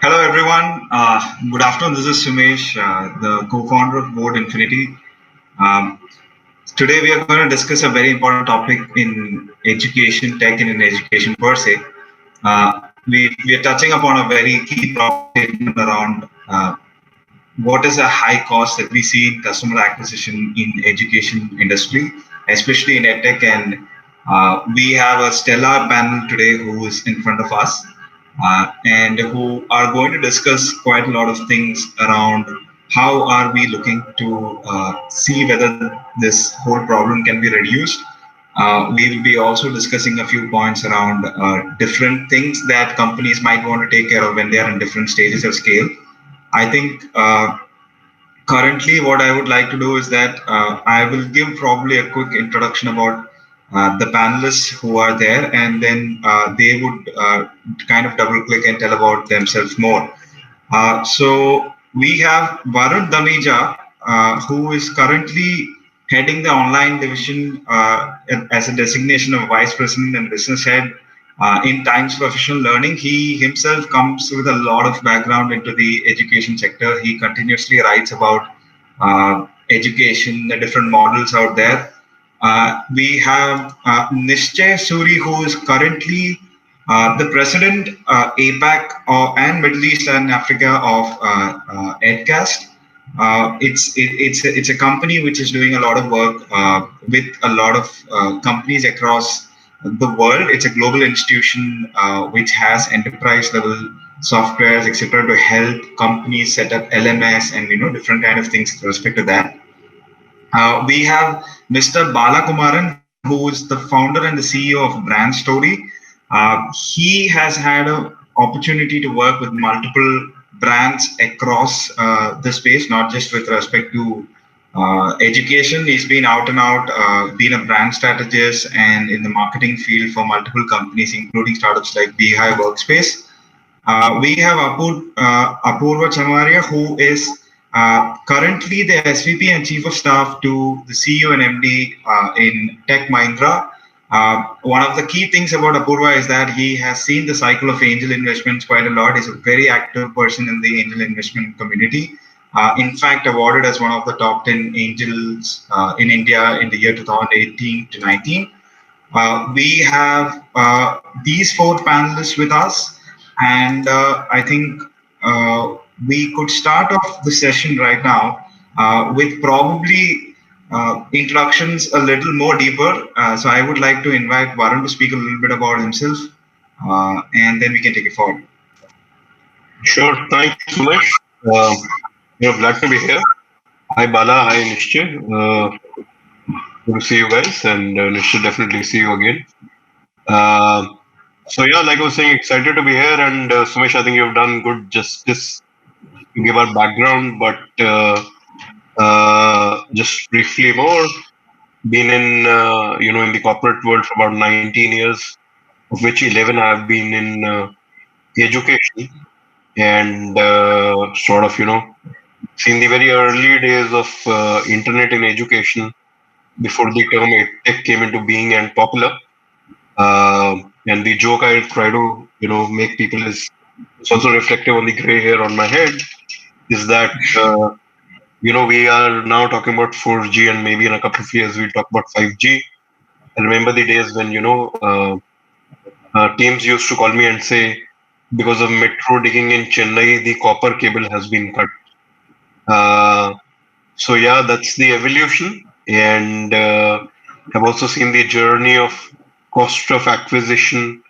Hello, everyone. Good afternoon. This is Sumesh, the co-founder of Board Infinity. Um, Today, we are going to discuss a very important topic in education, tech, and in education per se. We are touching upon a very key problem statement around what is a high cost that we see in customer acquisition in education industry, especially in edtech. And we have a stellar panel today who is in front of us and who are going to discuss quite a lot of things around how are we looking to see whether this whole problem can be reduced. We will be also discussing a few points around different things that companies might want to take care of when they are in different stages of scale. I think currently what I would like to do is that I will give probably a quick introduction about the panelists who are there, and then they would kind of double click and tell about themselves more. So we have Varun Dameja, who is currently heading the online division as a designation of vice president and business head in Times Professional Learning. He himself comes with a lot of background into the education sector. He continuously writes about education, the different models out there. We have Nishchay Suri, who is currently the president APAC and Middle East and Africa of Edcast. It's a company which is doing a lot of work with a lot of companies across the world. It's a global institution which has enterprise level softwares, etc., to help companies set up LMS and different kind of things with respect to that. We have Mr. Balakumaran, who is the founder and the CEO of Brand Story. He has had an opportunity to work with multiple brands across the space, not just with respect to education. He's been out and out, been a brand strategist and in the marketing field for multiple companies, including startups like Beehive Workspace. We have Apurva Chamaria, who is currently the SVP and Chief of Staff to the CEO and MD in Tech Mahindra. One of the key things about Apurva is that he has seen the cycle of angel investments quite a lot. He's a very active person in the angel investment community. In fact, awarded as one of the top 10 angels in India in the year 2018 to 19. We have these four panelists with us, and I think we could start off the session right now with probably introductions a little more deeper. So I would like to invite Varun to speak a little bit about himself, and then we can take it forward. Sure. Thanks, Sumesh. Glad to be here. Hi, Bala. Hi, Nishchay. Good to see you guys, and Nishchay, definitely see you again. Like I was saying, excited to be here, and Sumesh, I think you've done good justice to give our background, but just briefly more. Been in the corporate world for about 19 years, of which 11 I've been in education, and seen the very early days of internet in education before the term tech came into being and popular. And the joke I try to make people is, it's also reflective on the gray hair on my head, is that we are now talking about 4G, and maybe in a couple of years we'll talk about 5G. I remember the days when teams used to call me and say, because of metro digging in Chennai, the copper cable has been cut. That's the evolution, and I've also seen the journey of cost of acquisition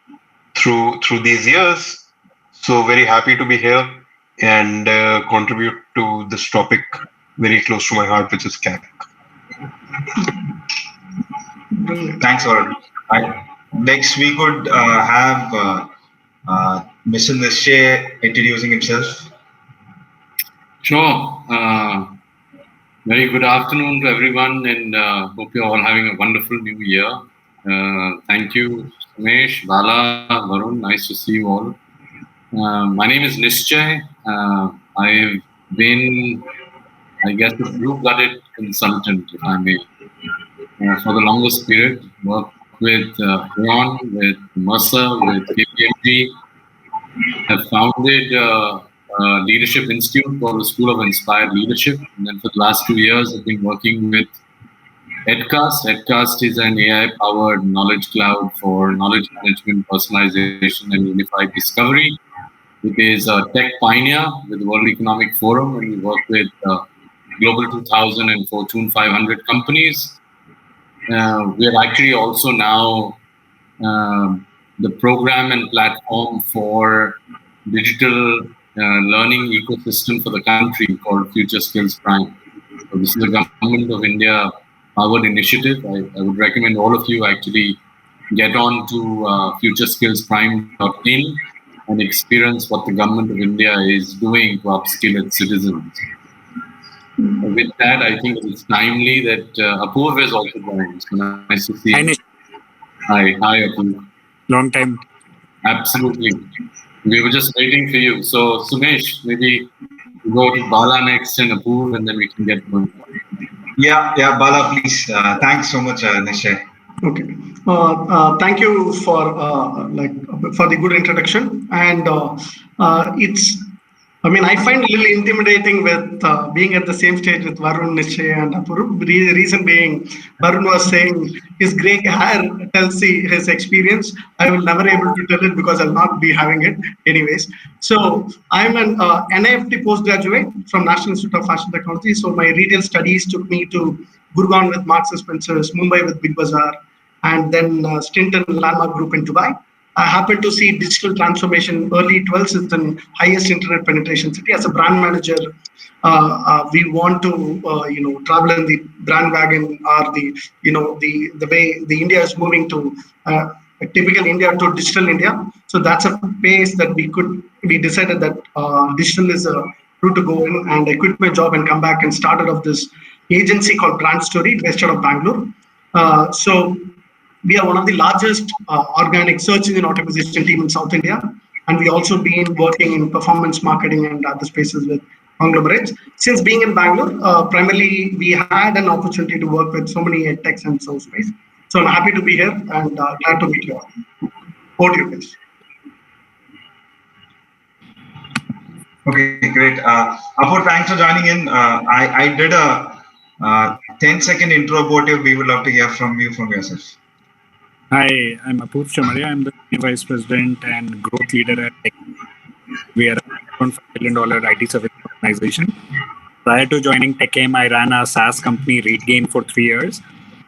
through these years. So very happy to be here and contribute to this topic very close to my heart, which is CAC. Thanks, Varun. Next, we could have Mr. Nishchay introducing himself. Sure. Very good afternoon to everyone, and hope you're all having a wonderful new year. Thank you, Sumesh, Bala, Varun. Nice to see you all. My name is Nishchay. I've been, I guess, a blue-blooded consultant, if I may, for the longest period. Worked with Huron, with Mercer, with KPMG, I've founded a leadership institute called the School of Inspired Leadership. And then for the last 2 years, I've been working with Edcast. Edcast is an AI-powered knowledge cloud for knowledge management, personalization, and unified discovery. It is a tech pioneer with the World Economic Forum, and we work with Global 2000 and Fortune 500 companies. We are actually also now the program and platform for digital learning ecosystem for the country called Future Skills Prime. So this is a Government of India powered initiative. I would recommend all of you actually get on to futureskillsprime.in and experience what the Government of India is doing to upskill its citizens. With that, I think it's timely that Apurva is also joined. So nice to see you. Hi, Apurva. Long time. Absolutely. We were just waiting for you. So, Sumesh, maybe go to Bala next and Apurva, and then we can get going. Yeah, Bala, please. Thanks so much, Nishay. Okay. Thank you for the good introduction. And I find it a little intimidating with being at the same stage with Varun, Nishay, and Apurva. The reason being, Varun was saying his grey hair tells his experience. I will never able to tell it because I'll not be having it anyways. So I'm an NIFT postgraduate from National Institute of Fashion Technology. So my retail studies took me to Gurgaon with Marks and Spencer's, Mumbai with Big Bazaar, and then stint in Landmark Group in Dubai. I happen to see digital transformation early 12th is the highest internet penetration city. As a brand manager, we want to travel in the brand wagon, or the way the India is moving to a typical India to digital India. So that's a pace that we decided that digital is a route to go in, and I quit my job and come back and started off this agency called Brand Story based out of Bangalore. So we are one of the largest organic search engine optimization team in South India, and we also been working in performance marketing and other spaces with conglomerates. Since being in Bangalore, primarily we had an opportunity to work with so many edtechs and so space. So I'm happy to be here and glad to meet you all. Over to you, please. Okay, great. Apur, thanks for joining in. I did a 10-second intro about you. We would love to hear from yourself. Hi, I'm Apurva Chamaria. I'm the Vice President and Growth Leader at Tech. We are a $1 billion IT service organization. Prior to joining TechM, I ran a SaaS company, ReadGain, for 3 years.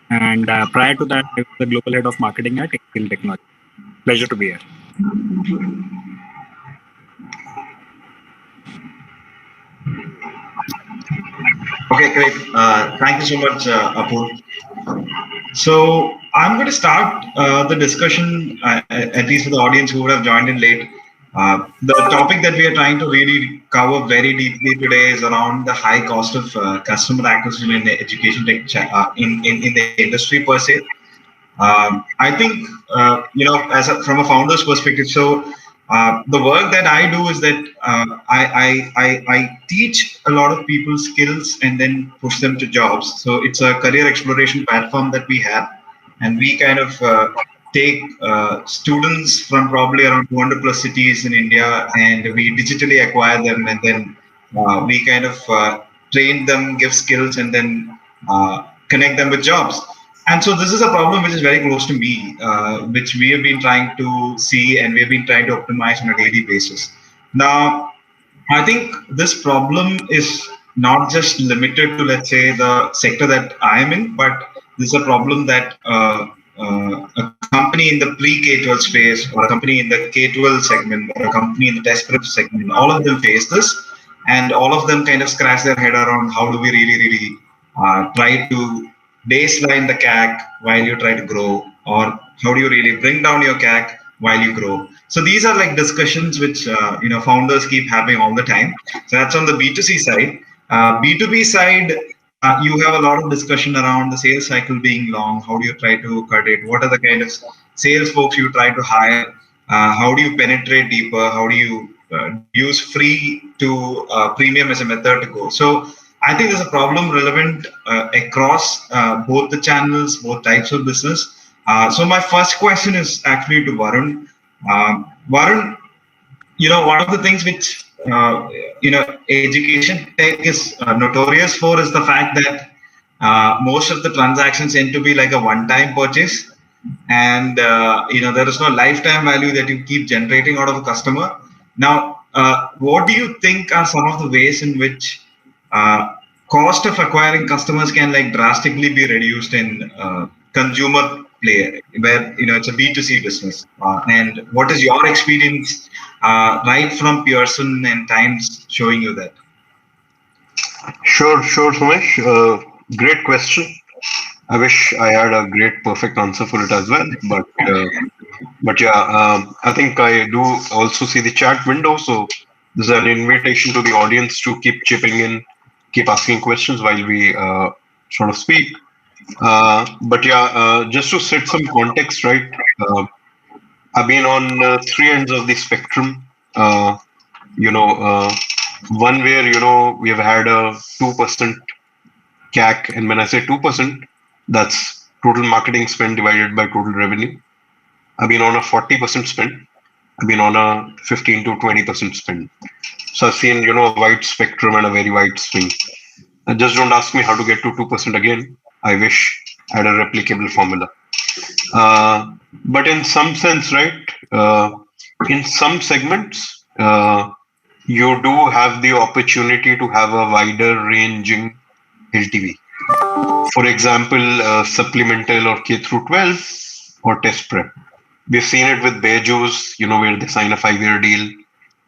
And prior to that, I was the Global Head of Marketing at Excel Technology. Pleasure to be here. Okay, great. Thank you so much, Apurva. So I'm going to start the discussion, at least for the audience who would have joined in late. The topic that we are trying to really cover very deeply today is around the high cost of customer acquisition in the education tech in the industry per se. I think from a founder's perspective. So the work that I do is that I teach a lot of people skills and then push them to jobs. So it's a career exploration platform that we have, and we kind of take students from probably around 200 plus cities in India, and we digitally acquire them, and then we kind of train them, give skills, and then connect them with jobs. And so this is a problem which is very close to me, which we have been trying to see and we have been trying to optimize on a daily basis. Now, I think this problem is not just limited to, let's say, the sector that I am in, but this is a problem that a company in the pre-K-12 space, or a company in the K-12 segment, or a company in the test prep segment, all of them face this, and all of them kind of scratch their head around how do we really try to baseline the CAC while you try to grow, or how do you really bring down your CAC while you grow. So these are like discussions which founders keep having all the time. So that's on the B2C side. B2B side, you have a lot of discussion around the sales cycle being long. How do you try to cut it? What are the kind of sales folks you try to hire? How do you penetrate deeper? How do you use free to premium as a method to go? So I think there's a problem relevant across both the channels, both types of business. So my first question is actually to Varun. Varun, one of the things which education tech is notorious for is the fact that most of the transactions tend to be like a one-time purchase, and there is no lifetime value that you keep generating out of a customer. Now, what do you think are some of the ways in which cost of acquiring customers can like drastically be reduced in consumer play, where it's a B2C business? And what is your experience right from Pearson and Times showing you that? Sure, Sumesh. Great question. I wish I had a great perfect answer for it as well, but yeah, I think I do also see the chat window, so there's an invitation to the audience to keep chipping in, keep asking questions while we sort of speak. But yeah, just to set some context, right? I've been on three ends of the spectrum. One where we have had a 2% CAC, and when I say 2%, that's total marketing spend divided by total revenue. I've been on a 40% spend. I've been on a 15 to 20% spend. So I've seen a wide spectrum and a very wide swing. And just don't ask me how to get to 2% again. I wish I had a replicable formula. But in some sense, right? In some segments, you do have the opportunity to have a wider ranging LTV. For example, supplemental or K through 12 or test prep. We've seen it with Beju's, where they sign a 5-year deal,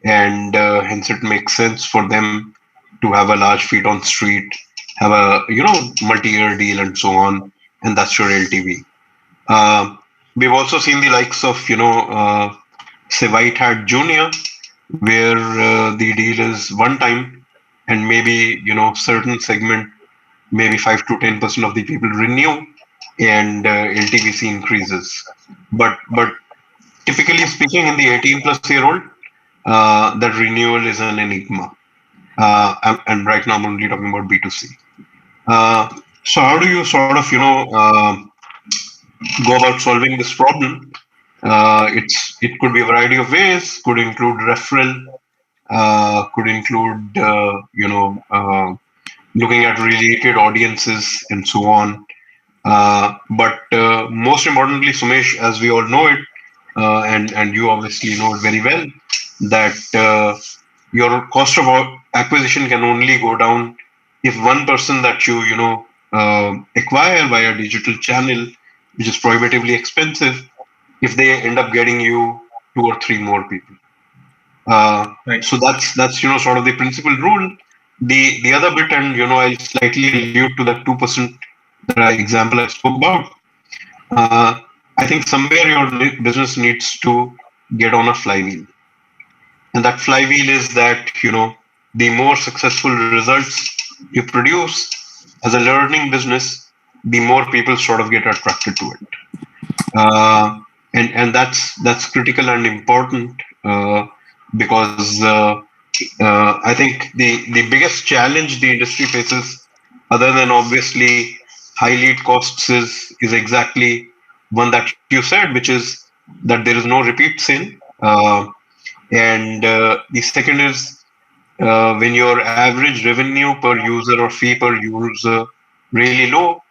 and hence it makes sense for them to have a large feet on street, have a multi-year deal and so on, and that's your LTV. We've also seen the likes of say White Hat Junior, where the deal is one time, and maybe certain segment, maybe 5 to 10% of the people renew, and LTVC increases. But typically speaking, in the 18-plus-year-old, that renewal is an enigma. And right now I'm only talking about B2C. So how do you sort of go about solving this problem? It could be a variety of ways. Could include referral. Could include looking at related audiences and so on. But most importantly, Sumesh, as we all know it, and you obviously know it very well, that your cost of acquisition can only go down if one person that you acquire via digital channel, which is prohibitively expensive, if they end up getting you 2 or 3 more people. Right. So that's sort of the principal rule. The other bit, and I'll slightly allude to that 2% example I spoke about. I think somewhere your business needs to get on a flywheel, and that flywheel is that the more successful results you produce as a learning business, the more people sort of get attracted to it, and that's critical and important because I think the biggest challenge the industry faces, other than obviously high lead costs, is exactly one that you said, which is that there is no repeat sale. And the second is when your average revenue per user or fee per user really low,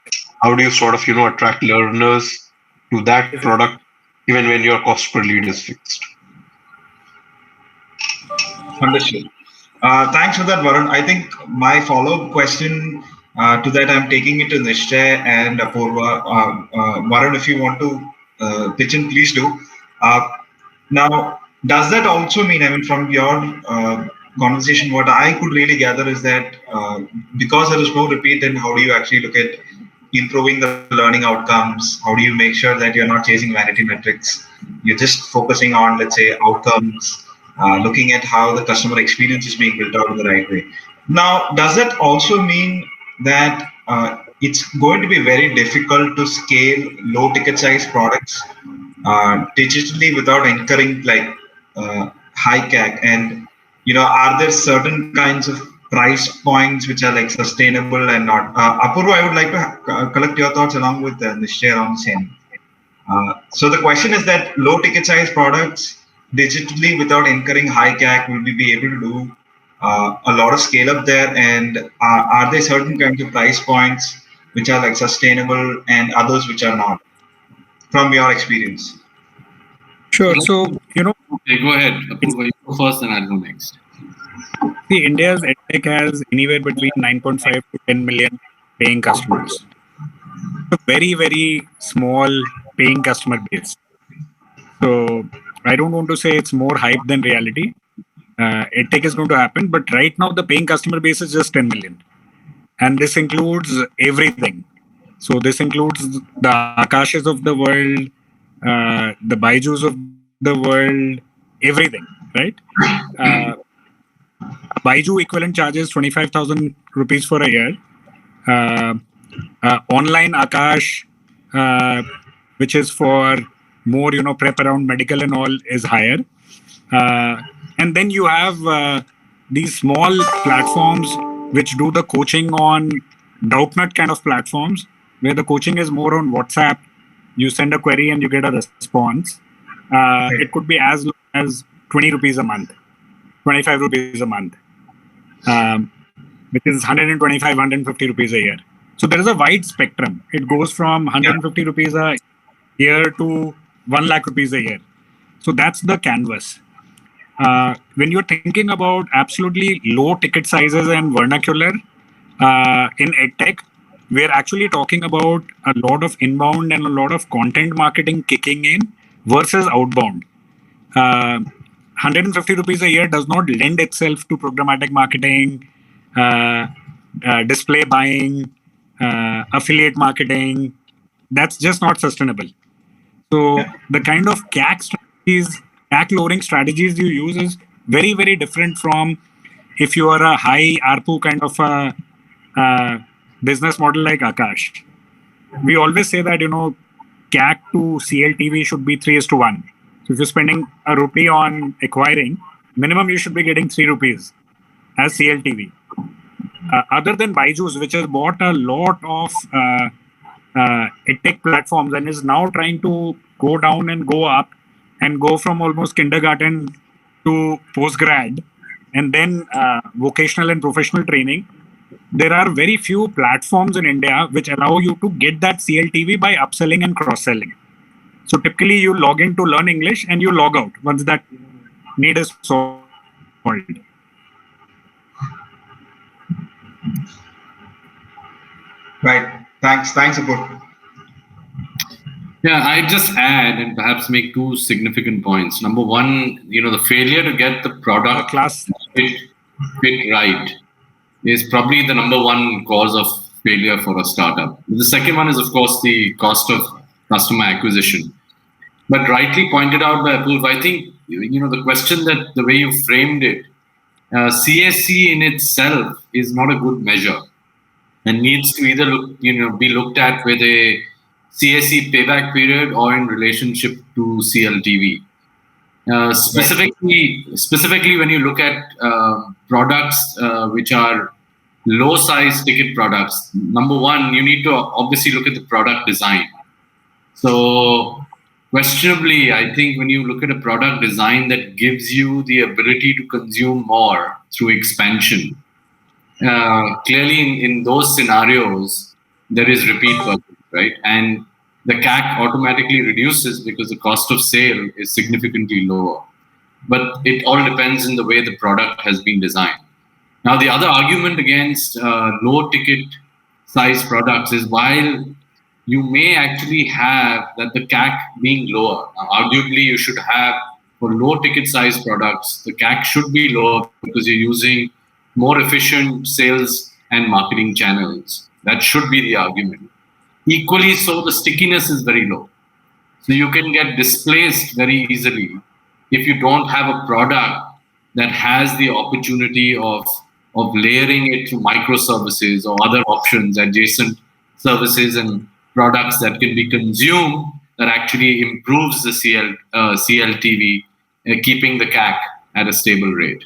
how do you sort of attract learners to that product even when your cost per lead is fixed? Understood. Thanks for that, Varun. I think my follow-up question to that, I'm taking it to Nishchay and Apurva. Varun, if you want to pitch in, please do. Now, does that also mean, from your conversation, what I could really gather is that because there is no repeat, then how do you actually look at improving the learning outcomes? How do you make sure that you're not chasing vanity metrics? You're just focusing on, let's say, outcomes, looking at how the customer experience is being built out in the right way. Now, does that also mean that it's going to be very difficult to scale low ticket size products digitally without incurring like high CAC? And are there certain kinds of price points which are like sustainable and not? Apurva, I would like to collect your thoughts along with Nishchay on the same. So the question is that low ticket size products, digitally without incurring high CAC? Will we be able to do a lot of scale up there? And are there certain kinds of price points which are like sustainable and others which are not, from your experience? Sure. So, Okay, go ahead. Apurva, you go first, and I'll go next. see, India's edtech has anywhere between 9.5 to 10 million paying customers. A very, very small paying customer base. So I don't want to say it's more hype than reality. EdTech is going to happen, but right now the paying customer base is just 10 million. And this includes everything. So this includes the Akashas of the world, the Baijus of the world, everything, right? Baiju equivalent charges 25,000 rupees for a year. Online Akash, which is for more, prep around medical and all, is higher. And then you have these small platforms which do the coaching on Doubtnut kind of platforms, where the coaching is more on WhatsApp. You send a query and you get a response. It could be as low as 20 rupees a month, 25 rupees a month, which is 125, 150 rupees a year. So there is a wide spectrum. It goes from 150 rupees a year to 1 lakh rupees a year. So that's the canvas. When you're thinking about absolutely low ticket sizes and vernacular in EdTech, we're actually talking about a lot of inbound and a lot of content marketing kicking in versus outbound. 150 rupees a year does not lend itself to programmatic marketing, display buying, affiliate marketing. That's just not sustainable. So the kind of CAC lowering strategies you use is very, very different from if you are a high ARPU kind of a business model like Akash. We always say that, CAC to CLTV should be 3:1. So if you're spending a rupee on acquiring, minimum you should be getting 3 rupees as CLTV. Other than Baijus, which has bought a lot of EdTech platforms and is now trying to go down and go up and go from almost kindergarten to postgrad and then vocational and professional training, there are very few platforms in India which allow you to get that CLTV by upselling and cross-selling. So typically you log in to learn English and you log out once that need is solved. Right. Thanks, Apur. Yeah, I just add and perhaps make two significant points. Number one, the failure to get the product fit right is probably the number one cause of failure for a startup. The second one is, of course, the cost of customer acquisition. But rightly pointed out by Apurva, I think, the question that the way you framed it, CAC in itself is not a good measure and needs to either be looked at with a CAC payback period or in relationship to CLTV. Specifically, when you look at products which are low size ticket products, number one, you need to obviously look at the product design. So questionably, I think when you look at a product design that gives you the ability to consume more through expansion, clearly in those scenarios, there is repeat purchase, right? And the CAC automatically reduces because the cost of sale is significantly lower. But it all depends on the way the product has been designed. Now, the other argument against low ticket size products is while you may actually have that the CAC being lower. Now, arguably, you should have for low ticket size products, the CAC should be lower because you're using more efficient sales and marketing channels. That should be the argument. Equally so, the stickiness is very low. So you can get displaced very easily if you don't have a product that has the opportunity of layering it through microservices or other options, adjacent services and products that can be consumed that actually improves the CLTV, keeping the CAC at a stable rate.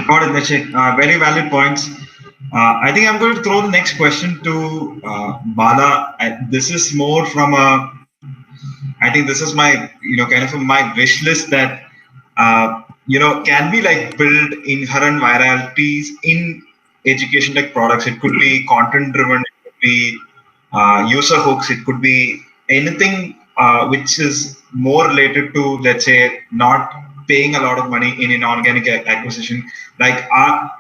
Got it, Nischay. Very valid points. I think I'm going to throw the next question to Bala. This is more from a I think this is my, kind of my wish list that, can we like build inherent viralities in education tech products. It could be content driven, it could be user hooks, it could be anything which is more related to, let's say, not paying a lot of money in an organic acquisition. Like,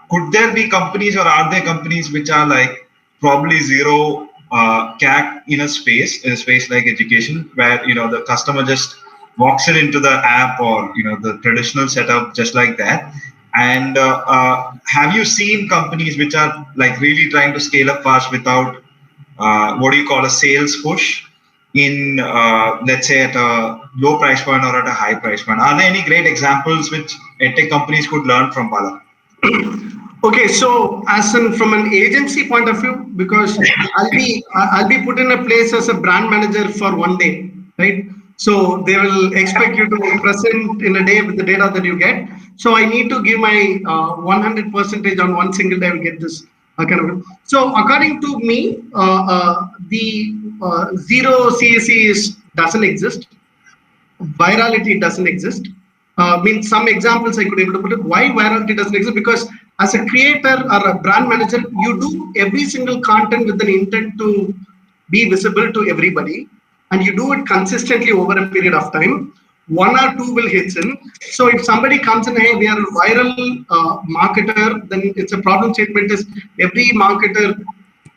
could there be companies, or are there companies which are like probably zero CAC in a space like education, where the customer just walks into the app, or the traditional setup just like that. And have you seen companies which are like really trying to scale up fast without what do you call a sales push in, let's say, at a low price point or at a high price point? Are there any great examples which edtech companies could learn from, Bala? Okay, so as in from an agency point of view, because I'll be put in a place as a brand manager for one day, right? So they will expect you to present in a day with the data that you get. So I need to give my 100% on one single day. I will get this kind of. So according to me, the zero CAC doesn't exist. Virality doesn't exist. Some examples I could able to put it. Why virality doesn't exist? Because as a creator or a brand manager, you do every single content with an intent to be visible to everybody, and you do it consistently over a period of time. One or two will hit in. So if somebody comes in, hey, we are a viral marketer, then it's a problem statement is every marketer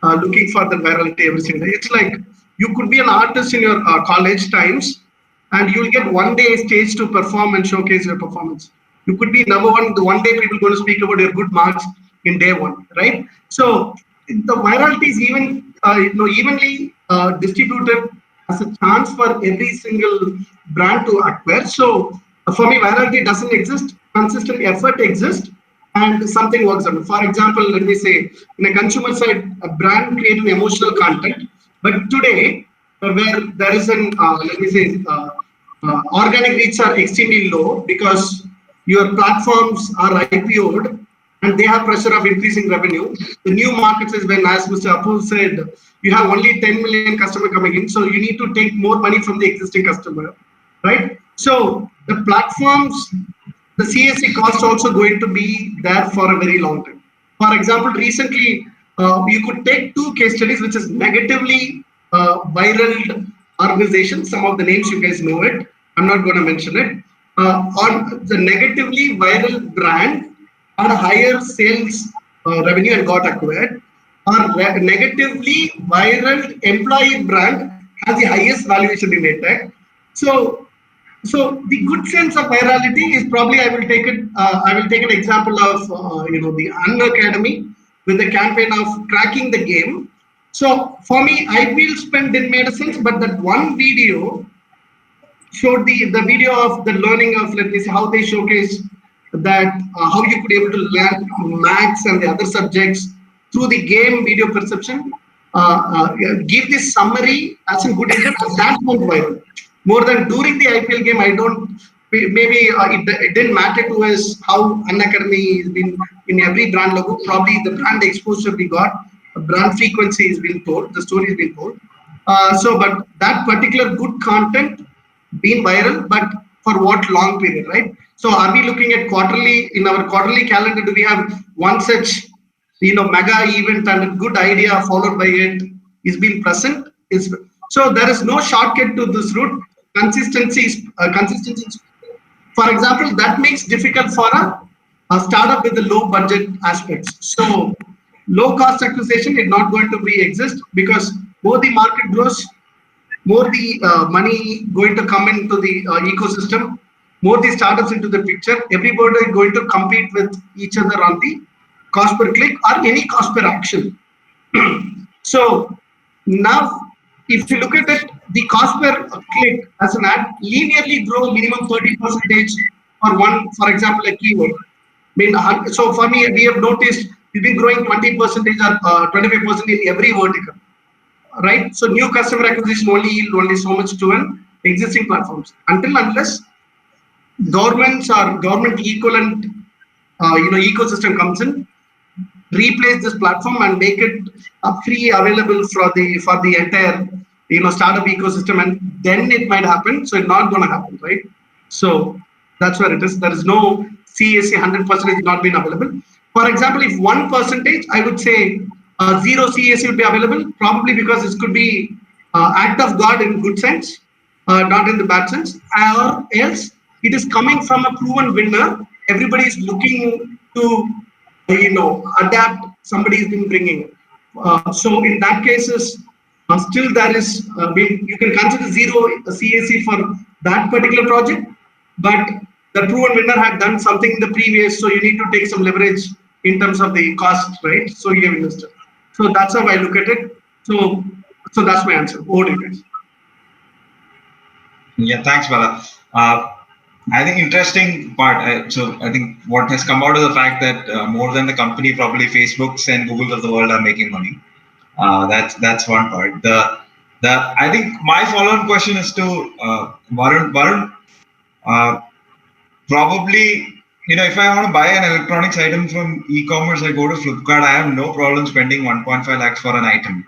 looking for the virality every single day. It's like you could be an artist in your college times, and you'll get one day stage to perform and showcase your performance. You could be number one. The one day people going to speak about your good marks in day one, right? So the virality is evenly distributed as a chance for every single brand to acquire. So for me, virality doesn't exist. Consistent effort exists, and something works on it. For example, let me say, in a consumer side, a brand creating emotional content, but today where there is an organic reach are extremely low because your platforms are IPO'd and they have pressure of increasing revenue. The new markets is when, as Mr. Apu said, you have only 10 million customer coming in, so you need to take more money from the existing customer, right? So the platforms, the CAC cost also going to be there for a very long time. For example, recently you could take two case studies, which is negatively viral organizations. Some of the names you guys know it. I'm not going to mention it. On the negatively viral brand had a higher sales revenue and got acquired. Or negatively viral employee brand has the highest valuation in EdTech. So the good sense of virality is probably I will take it. I will take an example of the Unacademy with the campaign of cracking the game. So for me, IPL spend didn't make sense, but that one video showed the video of the learning of, let me see, how they showcase that how you could able to learn maths and the other subjects through the game video perception. Give this summary as a good intent, that went viral. More than during the IPL game, I don't. Maybe it didn't matter to us how Unacademy has been in every brand logo. Probably the brand exposure we got, brand frequency is being told, the story is being told. But that particular good content been viral, but for what long period, right? So are we looking at quarterly, in our quarterly calendar, do we have one such mega event and a good idea followed by it is being present? So there is no shortcut to this route. Consistency. For example, that makes difficult for a startup with the low budget aspects. So low cost acquisition is not going to be exist because more the market grows, more the money going to come into the ecosystem, more the startups into the picture. Everybody is going to compete with each other on the cost per click or any cost per action. So now, if you look at it, the cost per click as an ad linearly grow minimum 30% for one, for example, a keyword. So for me, we have noticed we've been growing 20% or 25% in every vertical, right? So new customer acquisition only yield only so much to an existing platforms unless governments or government equivalent ecosystem comes in, replace this platform and make it free available for the entire startup ecosystem, and then it might happen. So it's not going to happen, right? So that's where it is. There is no CAC 100% not been available. For example, if 1%, I would say zero CAC would be available, probably because this could be act of God in good sense, not in the bad sense, or else it is coming from a proven winner. Everybody is looking to adapt. Somebody has been bringing. So in that cases, still there is. You can consider zero CAC for that particular project, but the proven winner had done something in the previous, so you need to take some leverage in terms of the cost, right? So you have invested. So that's how I look at it. So that's my answer. Over to you guys. Yeah, thanks, Bala. I think interesting part. So I think what has come out of the fact that more than the company, probably Facebooks and Googles of the world are making money. That's one part. I think my follow-on question is to Varun. Varun, probably, if I want to buy an electronics item from e-commerce, I go to Flipkart. I have no problem spending 1.5 lakhs for an item.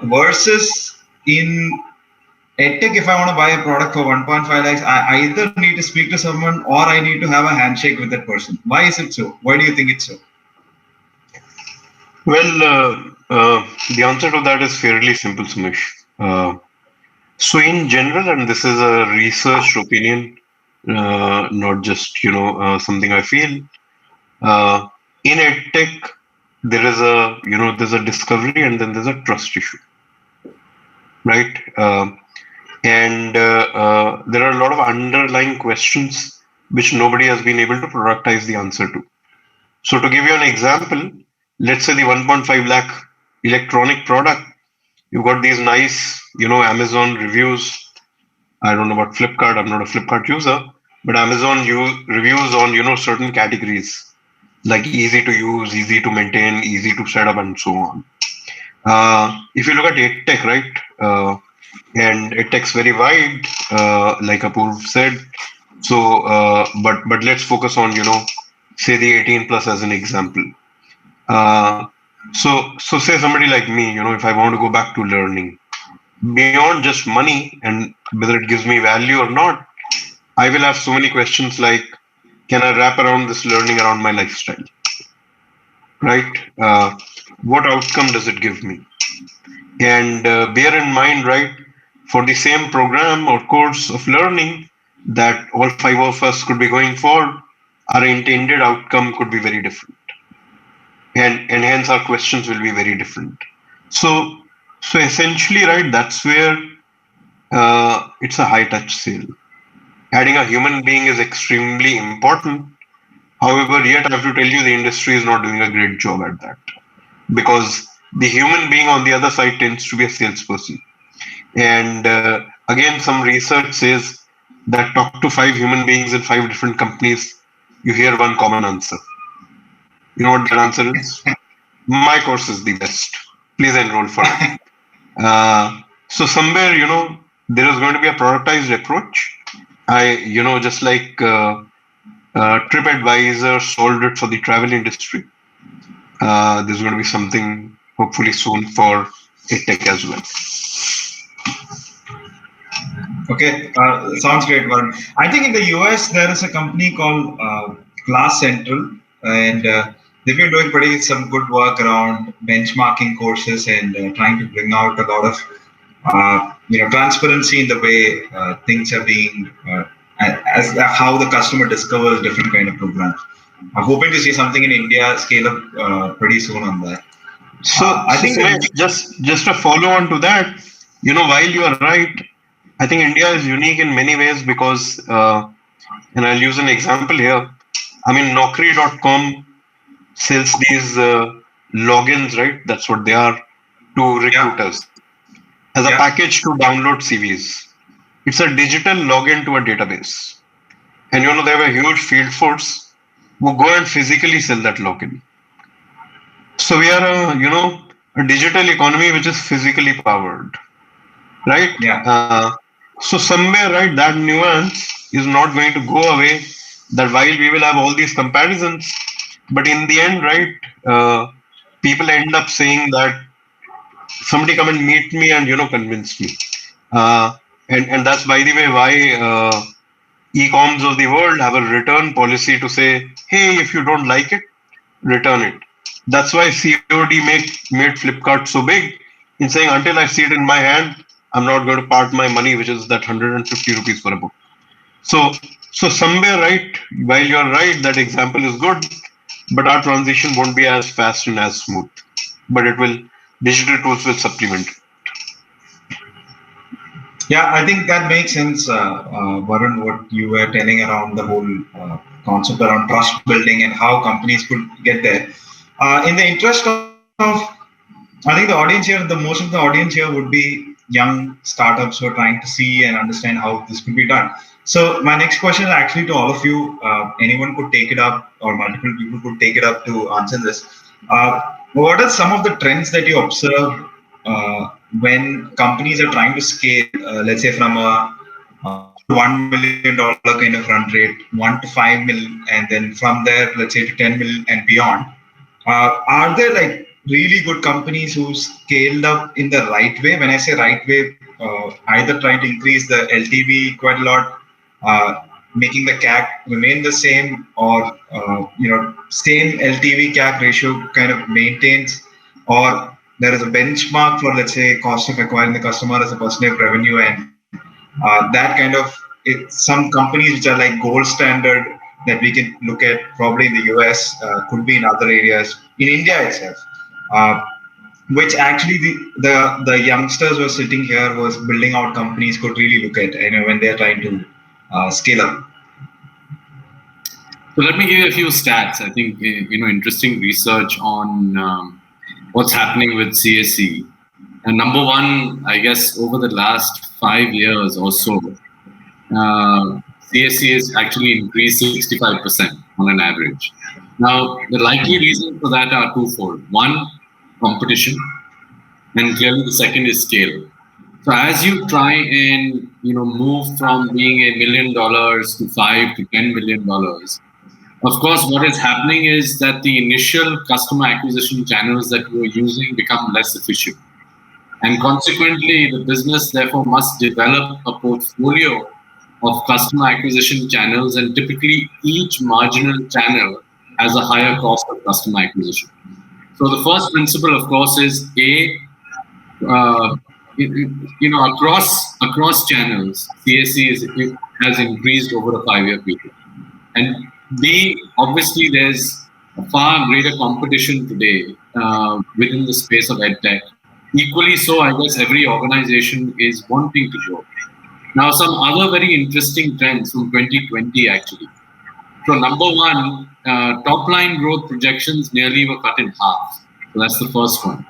Versus in EdTech, if I want to buy a product for 1.5 lakhs, I either need to speak to someone or I need to have a handshake with that person. Why is it so? Why do you think it's so? Well, the answer to that is fairly simple, Sumesh. So in general, and this is a researched opinion, not just something I feel. In EdTech, there is there's a discovery and then there's a trust issue, right? And there are a lot of underlying questions which nobody has been able to productize the answer to. So to give you an example, let's say the 1.5 lakh electronic product, you've got these nice, Amazon reviews. I don't know about Flipkart. I'm not a Flipkart user, but Amazon reviews on, certain categories like easy to use, easy to maintain, easy to set up, and so on. If you look at EdTech, right, and EdTech's very wide, like Apurv said. So, but let's focus on, say the 18 plus as an example. So say somebody like me, if I want to go back to learning, beyond just money and whether it gives me value or not, I will have so many questions like, can I wrap around this learning around my lifestyle? Right? What outcome does it give me? And bear in mind, right, for the same program or course of learning that all 5 of us could be going for, our intended outcome could be very different. And hence our questions will be very different. So essentially, right, that's where it's a high touch sale. Adding a human being is extremely important. However, yet I have to tell you the industry is not doing a great job at that, because the human being on the other side tends to be a salesperson. And again, some research says that talk to 5 human beings in 5 different companies, you hear one common answer. You know what that answer is? My course is the best. Please enroll for it. So somewhere, there is going to be a productized approach. Just like TripAdvisor solved it for the travel industry. There's going to be something hopefully soon for EdTech as well. Okay, sounds great, Varun. I think in the US there is a company called Class Central, and they've been doing some good work around benchmarking courses and trying to bring out a lot of transparency in the way things are being as how the customer discovers different kind of programs. I'm hoping to see something in India scale up pretty soon on that. So I think just a follow on to that, while you are right, I think India is unique in many ways because, and I'll use an example here. I mean, Naukri.com sells these logins, right? That's what they are, to recruiters as a package to download CVs. It's a digital login to a database. And they have a huge field force who go and physically sell that login. So we are a digital economy which is physically powered, right? Yeah. So somewhere, right, that nuance is not going to go away. That while we will have all these comparisons, but in the end, right, people end up saying that somebody come and meet me and convince me. And that's, by the way, why e-coms of the world have a return policy to say, hey, if you don't like it, return it. That's why COD made Flipkart so big in saying, until I see it in my hand, I'm not going to part my money, which is that 150 rupees for a book. So somewhere, right, while you're right, that example is good, but our transition won't be as fast and as smooth. But digital tools will supplement. Yeah, I think that makes sense, Varun, what you were telling around the whole concept around trust building and how companies could get there. In the interest of, I think the audience here, most of the audience here would be young startups who are trying to see and understand how this could be done. So my next question is actually to all of you. Anyone could take it up, or multiple people could take it up to answer this. What are some of the trends that you observe when companies are trying to scale, let's say from a $1 million kind of run rate, 1 to 5 million, and then from there, let's say to 10 million and beyond? Are there like really good companies who scaled up in the right way? When I say right way, either trying to increase the LTV quite a lot, making the CAC remain the same, or same LTV CAC ratio kind of maintains, or there is a benchmark for, let's say, cost of acquiring the customer as a percentage of revenue, and that kind of some companies which are like gold standard that we can look at probably in the US, could be in other areas in India itself, which actually the youngsters who are sitting here was building out companies could really look at, when they are trying to scale up. So let me give you a few stats. I think interesting research on what's happening with CAC. And number one, I guess over the last 5 years or so, CAC has actually increased 65% on an average. Now, the likely reasons for that are twofold. One, competition, and clearly the second is scale. So as you try and move from being $1 million to $5 to $10 million, of course, what is happening is that the initial customer acquisition channels that you are using become less efficient. And consequently, the business therefore must develop a portfolio of customer acquisition channels, and typically each marginal channel has a higher cost of customer acquisition. So the first principle, of course, is across channels, CAC has increased over a 5-year period. And B, obviously, there's a far greater competition today within the space of EdTech. Equally so, I guess every organization is wanting to grow. Now, some other very interesting trends from 2020, actually. So number one, top line growth projections nearly were cut in half. So that's the first one.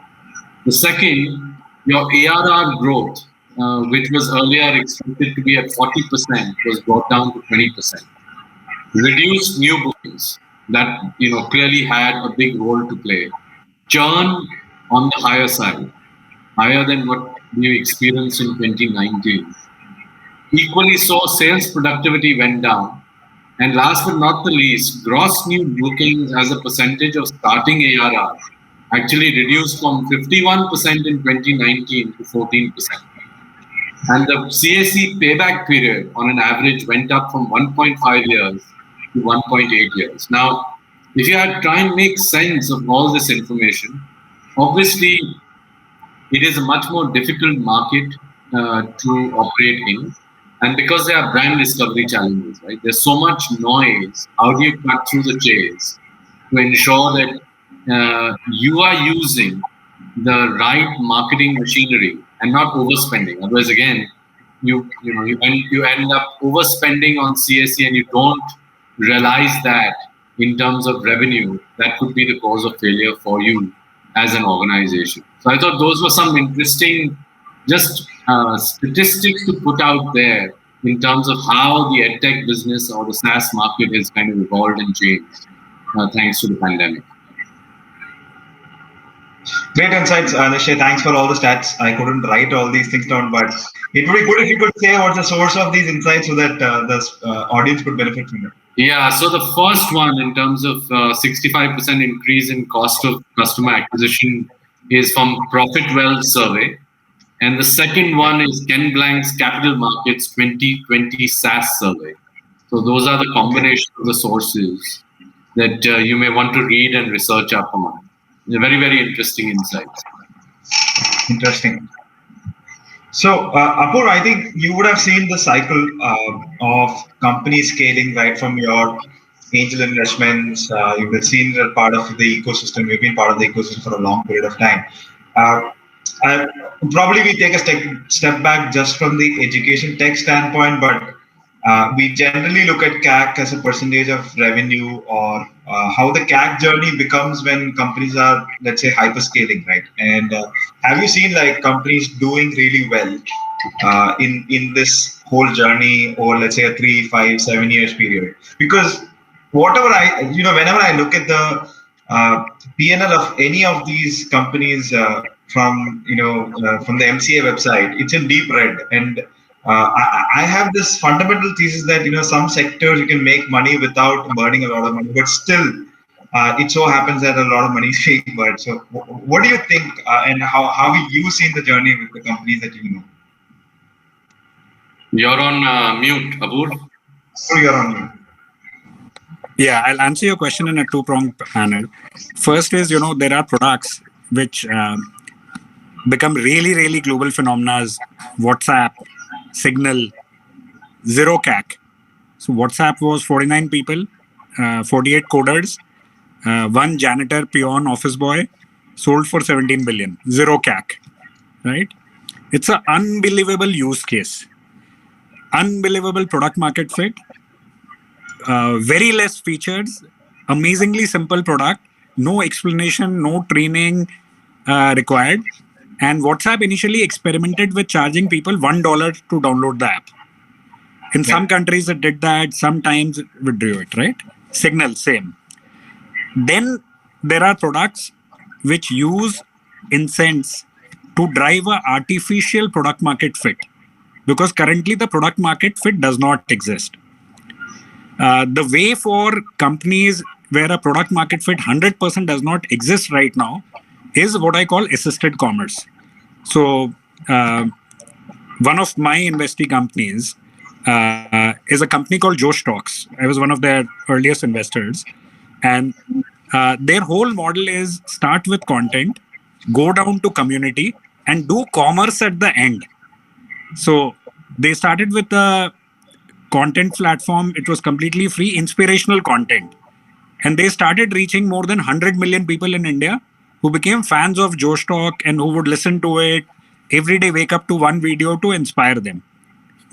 The second, your ARR growth, which was earlier expected to be at 40%, was brought down to 20%. Reduced new bookings, that clearly had a big role to play. Churn on the higher side, higher than what we experienced in 2019. Equally so, sales productivity went down. And last but not the least, gross new bookings as a percentage of starting ARR actually reduced from 51% in 2019 to 14%. And the CAC payback period on an average went up from 1.5 years to 1.8 years. Now, if you had to try and make sense of all this information, obviously it is a much more difficult market to operate in. And because there are brand discovery challenges, right? There's so much noise. How do you cut through the chase to ensure that you are using the right marketing machinery and not overspending? Otherwise, again, you end up overspending on CAC and you don't realize that in terms of revenue, that could be the cause of failure for you as an organization. So I thought those were some interesting just statistics to put out there in terms of how the EdTech business or the SaaS market has kind of evolved and changed thanks to the pandemic. Great insights, Nishay. Thanks for all the stats. I couldn't write all these things down, but it would be good if you could say what's the source of these insights so that the audience could benefit from it. Yeah, so the first one in terms of 65% increase in cost of customer acquisition is from Profit Wealth Survey. And the second one is Ken Blank's Capital Markets 2020 SaaS Survey. So those are the combination of the sources that you may want to read and research up on. They're very, very interesting insights. Interesting. So, Apur, I think you would have seen the cycle of companies scaling right from your angel investments. You would have seen that part of the ecosystem. You've been part of the ecosystem for a long period of time. Uh, Probably we take a step back just from the education tech standpoint, but we generally look at CAC as a percentage of revenue, or how the CAC journey becomes when companies are, let's say, hyperscaling, right? And have you seen like companies doing really well in this whole journey, or let's say a 3, 5, 7 years period? Because whenever I look at the P&L of any of these companies from the MCA website, it's in deep red. And I have this fundamental thesis that some sectors you can make money without burning a lot of money, but still it so happens that a lot of money is being burned. So what do you think, and how have you seen the journey with the companies that you know? You're on mute, Apur. So you're on mute. Yeah, I'll answer your question in a two-pronged manner. First is, there are products which become really, really global phenomena. WhatsApp, Signal, zero CAC. So WhatsApp was 49 people, 48 coders, one janitor, peon, office boy, sold for 17 billion, zero CAC, right? It's an unbelievable use case, unbelievable product market fit, very less features, amazingly simple product, no explanation, no training required. And WhatsApp initially experimented with charging people $1 to download the app. In some countries it did that, sometimes it withdrew it, right? Signal, same. Then there are products which use incentives to drive an artificial product market fit, because currently the product market fit does not exist. The way for companies where a product market fit 100% does not exist right now is what I call assisted commerce. So one of my investee companies is a company called Joe Stocks. I was one of their earliest investors. And their whole model is start with content, go down to community, and do commerce at the end. So they started with a content platform. It was completely free, inspirational content. And they started reaching more than 100 million people in India who became fans of Joe Stock and who would listen to it every day, wake up to one video to inspire them.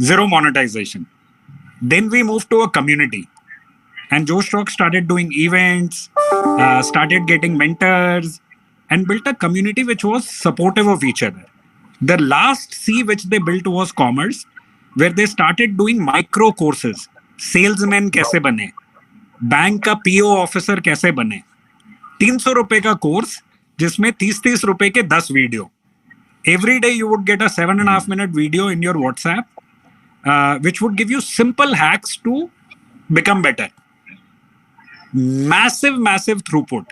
Zero monetization. Then we moved to a community. And Joe Stock started doing events, started getting mentors, and built a community which was supportive of each other. The last C which they built was commerce, where they started doing micro courses. Salesman कैसे बने, bank का PO officer कैसे बने, 300 रुपए का course जिसमें 30 रुपए के 10 video. Every day you would get a 7.5 minute video in your WhatsApp, which would give you simple hacks to become better. Massive throughput.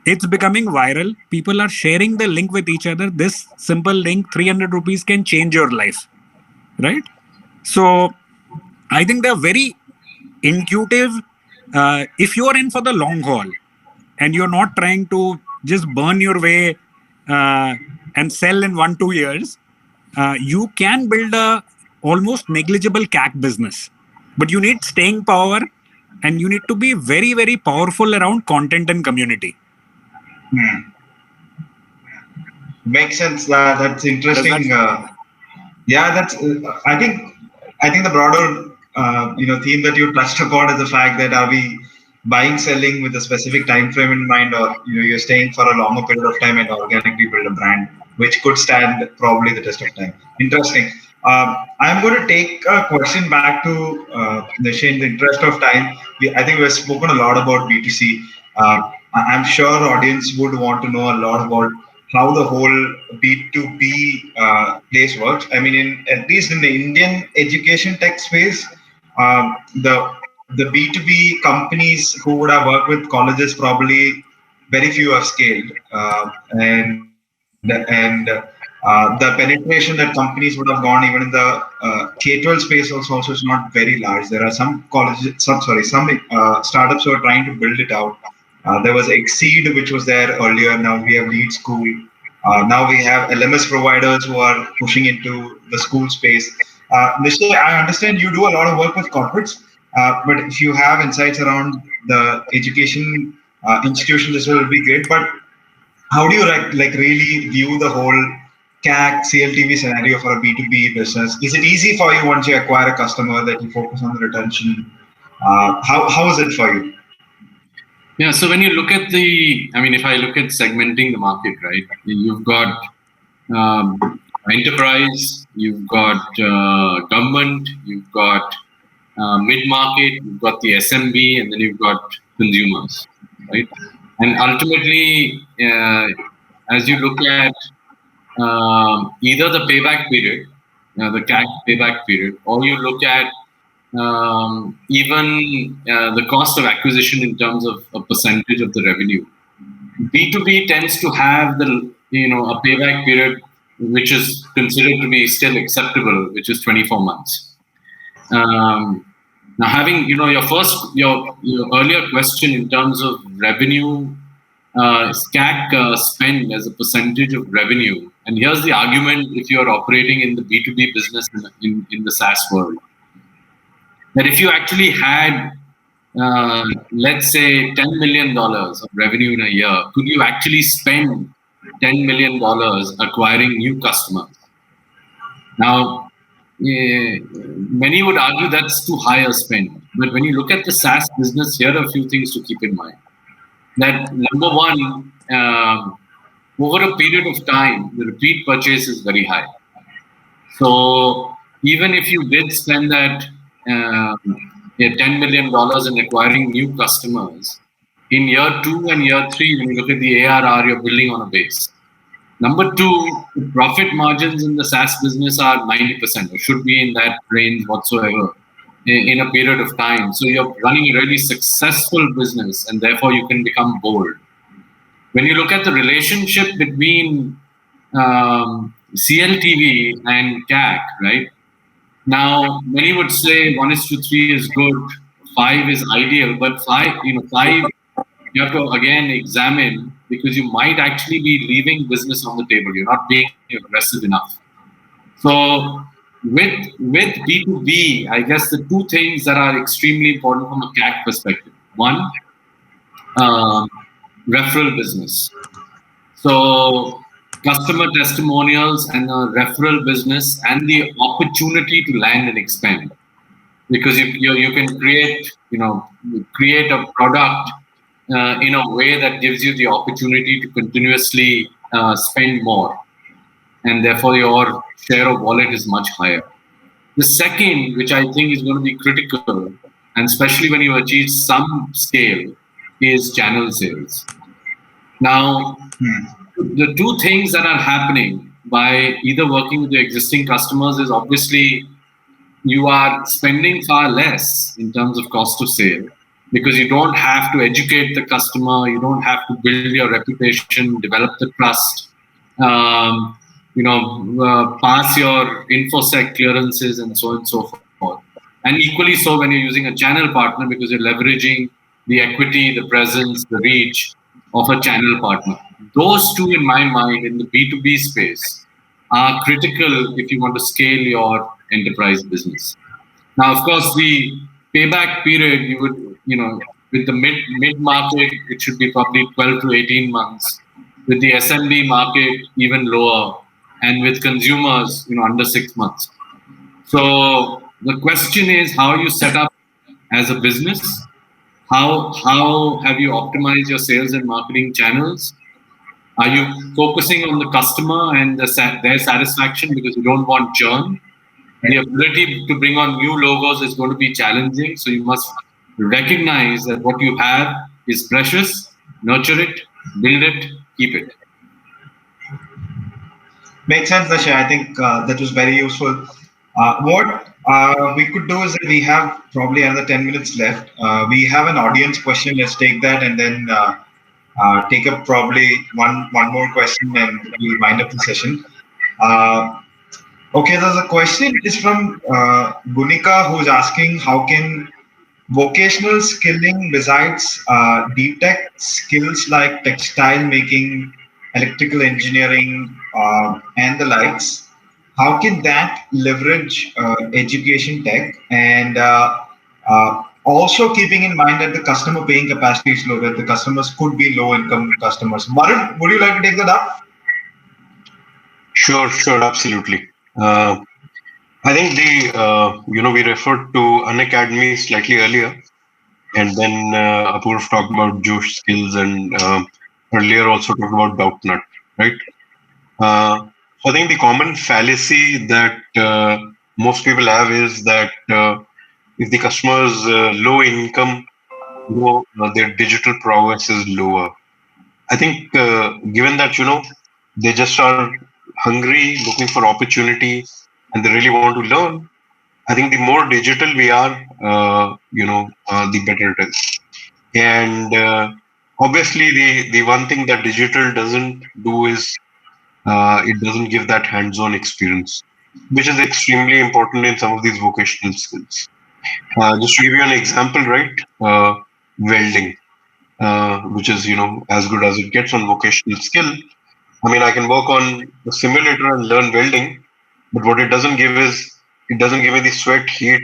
It's becoming viral. People are sharing the link with each other. This simple link, 300 rupees, can change your life, right? So I think they're very intuitive. If you're in for the long haul and you're not trying to just burn your way and sell in 1-2 years, you can build a almost negligible CAC business. But you need staying power, and you need to be very, very powerful around content and community. Makes sense. That's interesting. Yeah, that's. I think the broader theme that you touched upon is the fact that are we buying, selling with a specific time frame in mind, or you're staying for a longer period of time and organically build a brand which could stand probably the test of time. Interesting. I'm going to take a question back to Nishi in the interest of time. I think we've spoken a lot about B2C. I'm sure audience would want to know a lot about how the whole B2B place works. I mean, at least in the Indian education tech space, the B2B companies who would have worked with colleges, probably very few have scaled. And and the penetration that companies would have gone even in the K-12 space also is not very large. There are some colleges, some startups who are trying to build it out. There was Exceed, which was there earlier. Now we have Lead School. Now we have LMS providers who are pushing into the school space. Nishay, I understand you do a lot of work with corporates, but if you have insights around the education institutions, this will be great. But how do you like really view the whole CAC CLTV scenario for a B2B business? Is it easy for you once you acquire a customer that you focus on the retention? How is it for you? Yeah, so when you look at if I look at segmenting the market, right, you've got enterprise, you've got government, you've got mid-market, you've got the SMB, and then you've got consumers, right? And ultimately, as you look at either the payback period, the CAC payback period, or you look at even the cost of acquisition in terms of a percentage of the revenue, B2B tends to have the a payback period which is considered to be still acceptable, which is 24 months. Now, having your earlier question in terms of revenue, CAC spend as a percentage of revenue, and here's the argument if you are operating in the B2B business in the SaaS world, that if you actually had let's say $10 million of revenue in a year, could you actually spend $10 million acquiring new customers? Now, many would argue that's too high a spend. But when you look at the SaaS business, here are a few things to keep in mind. That number one, over a period of time, the repeat purchase is very high. So even if you did spend that $10 million in acquiring new customers, in year 2 and year 3, when you look at the ARR, you're building on a base. Number two, the profit margins in the SaaS business are 90%, or should be in that range whatsoever in a period of time. So you're running a really successful business, and therefore you can become bold. When you look at the relationship between CLTV and CAC, right? Now, many would say 1:3 is good, 5 is ideal, but 5 you have to again examine, because you might actually be leaving business on the table. You're not being aggressive enough. So with B2B, I guess the two things that are extremely important from a CAC perspective. One, referral business. So customer testimonials and a referral business, and the opportunity to land and expand, because you can create a product in a way that gives you the opportunity to continuously spend more, and therefore your share of wallet is much higher. The second, which I think is going to be critical, and especially when you achieve some scale, is channel sales. Now, the two things that are happening by either working with your existing customers is obviously you are spending far less in terms of cost of sale, because you don't have to educate the customer, you don't have to build your reputation, develop the trust, pass your InfoSec clearances, and so on and so forth. And equally so when you're using a channel partner, because you're leveraging the equity, the presence, the reach of a channel partner. Those two, in my mind, in the B2B space, are critical if you want to scale your enterprise business. Now, of course, the payback period, you would, with the mid-market, it should be probably 12 to 18 months. With the SMB market, even lower. And with consumers, under 6 months. So the question is, how are you set up as a business? How have you optimized your sales and marketing channels? Are you focusing on the customer and their satisfaction, because you don't want churn? The ability to bring on new logos is going to be challenging. So you must recognize that what you have is precious, nurture it, build it, keep it. Makes sense, Nishay. I think that was very useful. What we could do is that we have probably another 10 minutes left. We have an audience question. Let's take that, and then take up probably one more question and we'll wind up the session. Uh, okay, there's a question is from Gunika who's asking how can vocational skilling besides deep tech skills like textile making, electrical engineering, and the likes, how can that leverage education tech and also keeping in mind that the customer paying capacity is low, that the customers could be low income customers. Varun, would you like to take that up? Sure, absolutely. I think we referred to Unacademy slightly earlier, and then Apurv talked about Josh skills, and earlier also talked about Doubtnut, right? So I think the common fallacy that most people have is that if the customer is low income, their digital prowess is lower. I think given that they just are hungry, looking for opportunity, and they really want to learn. I think the more digital we are, the better it is. And obviously, the one thing that digital doesn't do is it doesn't give that hands-on experience, which is extremely important in some of these vocational skills. Just to give you an example, right? Welding, which is as good as it gets on vocational skill. I mean, I can work on the simulator and learn welding, but what it doesn't give is it doesn't give me the sweat, heat,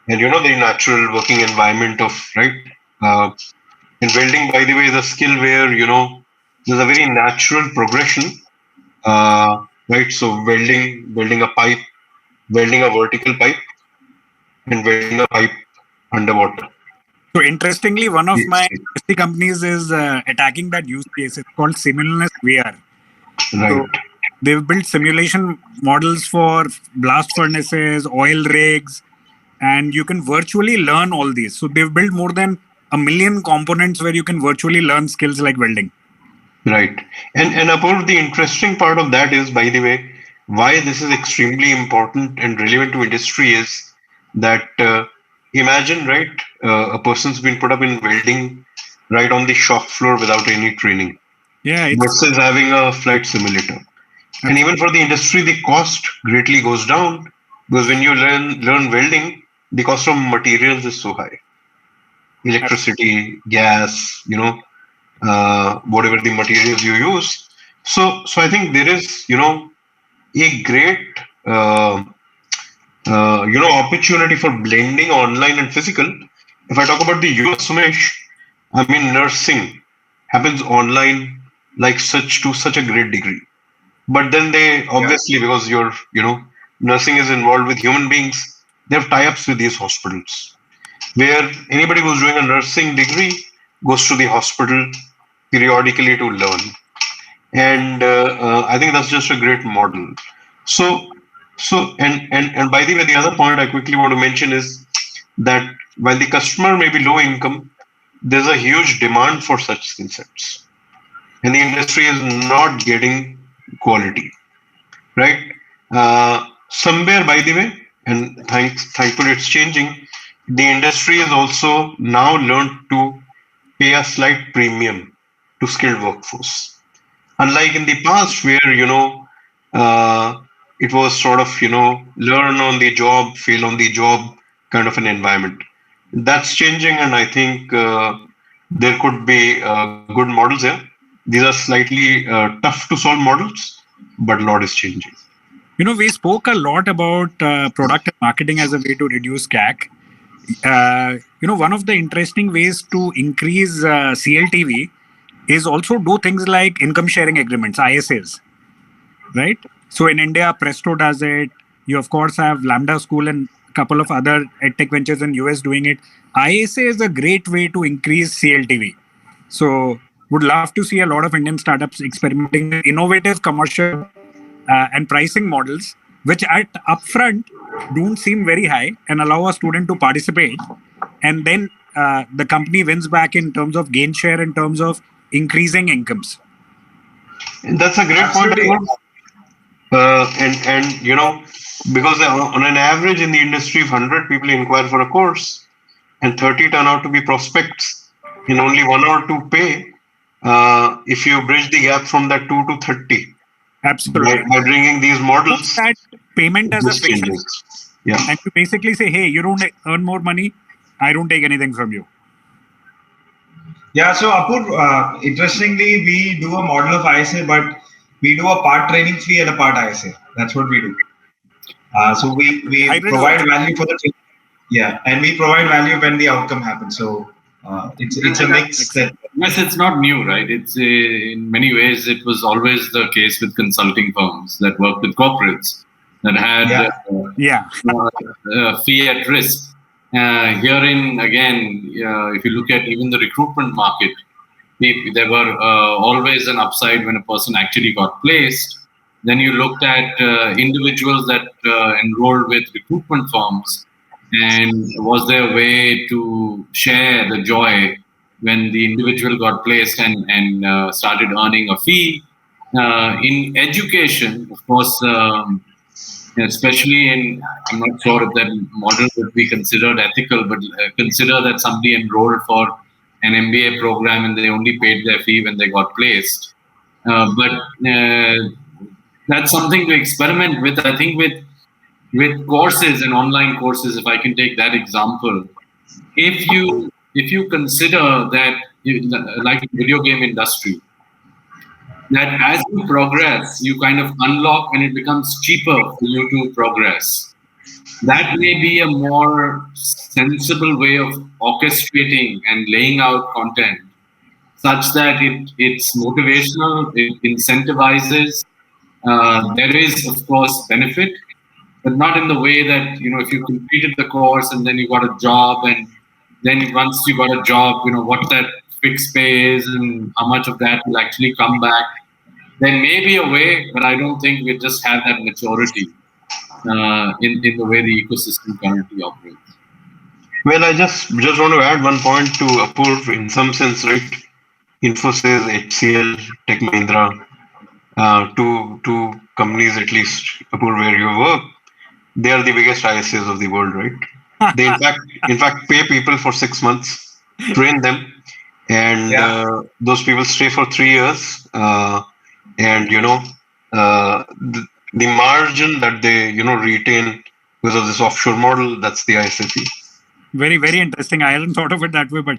and the natural working environment of right. Uh, and welding, by the way, is a skill where there's a very natural progression, right? So welding a pipe, welding a vertical pipe, and welding a pipe underwater. So interestingly, one of my Yes, industry companies is attacking that use case. It's called Simulness VR. right. So they've built simulation models for blast furnaces, oil rigs, and you can virtually learn all these. So they've built more than 1 million components where you can virtually learn skills like welding. Right. And Apurv, the interesting part of that is, by the way, why this is extremely important and relevant to industry is that imagine, right, a person's been put up in welding right on the shop floor without any training Yeah, it's versus having a flight simulator. And even for the industry, the cost greatly goes down because when you learn welding, the cost of materials is so high. Electricity, gas, whatever the materials you use. So I think there is, a great, uh, opportunity for blending online and physical. If I talk about the US, Sumesh, I mean, nursing happens online like such a great degree. But then they obviously, because nursing is involved with human beings, they have tie-ups with these hospitals where anybody who's doing a nursing degree goes to the hospital periodically to learn. And I think that's just a great model. So, and by the way, the other point I quickly want to mention is that while the customer may be low income, there's a huge demand for such skill sets, and the industry is not getting quality, right? Somewhere, by the way, and thankfully it's changing. The industry has also now learned to pay a slight premium to skilled workforce. Unlike in the past, where uh, it was sort of learn on the job, fail on the job kind of an environment. That's changing, and I think there could be good models here. These are slightly tough to solve models, but a lot is changing. we spoke a lot about product and marketing as a way to reduce CAC. One of the interesting ways to increase CLTV is also do things like income sharing agreements, ISAs, right? So in India, Presto does it. You of course have Lambda School and a couple of other edtech ventures in US doing it. ISA is a great way to increase CLTV. So would love to see a lot of Indian startups experimenting with innovative commercial and pricing models, which at upfront don't seem very high and allow a student to participate. And then the company wins back in terms of gain share, in terms of increasing incomes. And that's a great Absolutely. point. And because on an average in the industry, if 100 people inquire for a course and 30 turn out to be prospects and only one or two pay, if you bridge the gap from that 2 to 30 Absolutely. by bringing these models, that payment as a this friction, changes. Yeah. and you basically say, hey, you don't earn more money, I don't take anything from you. Yeah, so Apur, interestingly, we do a model of ISA, but we do a part training fee and a part ISA. That's what we do. So we Hybrid provide also. value for the training. Yeah, and we provide value when the outcome happens. So it's a mix that. Yes, it's not new, right? It's in many ways it was always the case with consulting firms that work with corporates that had Yeah. fee at risk. Herein again, if you look at even the recruitment market, there were always an upside when a person actually got placed. Then you looked at individuals that enrolled with recruitment firms, and was there a way to share the joy when the individual got placed and started earning a fee. In education, of course, especially I'm not sure if that model would be considered ethical, but consider that somebody enrolled for an MBA program and they only paid their fee when they got placed. But that's something to experiment with. I think with courses and online courses, if I can take that example, if you consider that, like the video game industry, that as you progress, you kind of unlock and it becomes cheaper for you to progress. That may be a more sensible way of orchestrating and laying out content such that it's motivational, it incentivizes. There is, of course, benefit, but not in the way that, if you completed the course and then you got a job, and then once you got a job, what that fixed pay is and how much of that will actually come back. There may be a way, but I don't think we just have that maturity in the way the ecosystem currently operates. Well, I just want to add one point to Apurv in some sense, right? Infosys, HCL, Tech Mahindra, two companies at least, Apurv, where you work, they are the biggest ISAs of the world, right? They in fact pay people for 6 months, train them, and those people stay for 3 years. And the margin that they retain because of this offshore model, that's the ISA. Very, very interesting. I hadn't thought of it that way, but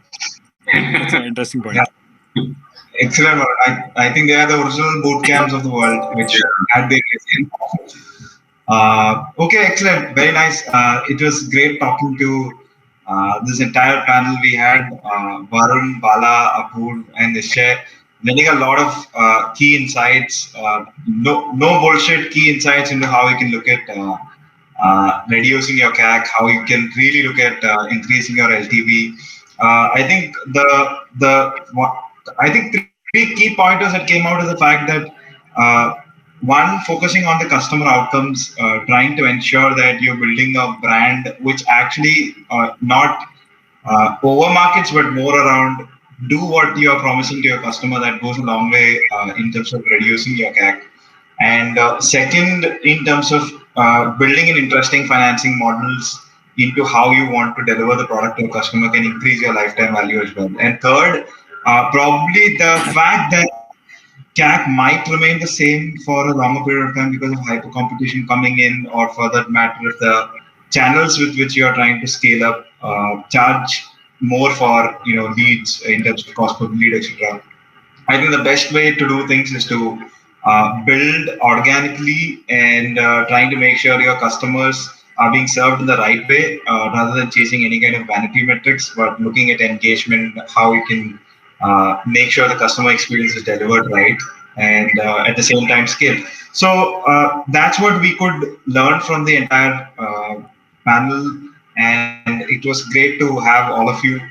that's an interesting point. Yeah. Excellent. I think they are the original boot camps of the world, which had been. Okay, excellent. Very nice. It was great talking to this entire panel. We had Varun, Bala, Apur, and Nishay, getting a lot of key insights, no bullshit key insights into how you can look at reducing your CAC, how you can really look at increasing your LTV. I think three key pointers that came out is the fact that one, focusing on the customer outcomes, trying to ensure that you're building a brand which actually not over markets, but more around do what you are promising to your customer. That goes a long way in terms of reducing your CAC. And second, in terms of building in interesting financing models into how you want to deliver the product to a customer can increase your lifetime value as well. And third, probably the fact that CAC might remain the same for a longer period of time because of hyper competition coming in, or for that matter, if the channels with which you are trying to scale up charge more for leads in terms of cost per lead, etc. I think the best way to do things is to build organically and trying to make sure your customers are being served in the right way, rather than chasing any kind of vanity metrics, but looking at engagement, how you can make sure the customer experience is delivered right, and at the same time scale. So that's what we could learn from the entire panel, and it was great to have all of you.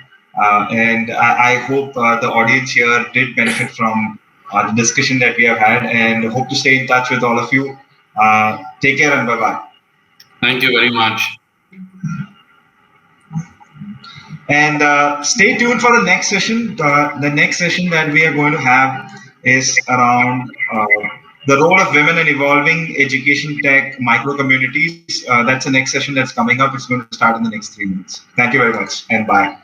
And I hope the audience here did benefit from the discussion that we have had, and hope to stay in touch with all of you. Take care and bye-bye. Thank you very much. And stay tuned for the next session. The next session that we are going to have is around the role of women in evolving education tech micro communities. That's the next session that's coming up. It's going to start in the next 3 minutes. Thank you very much, and bye.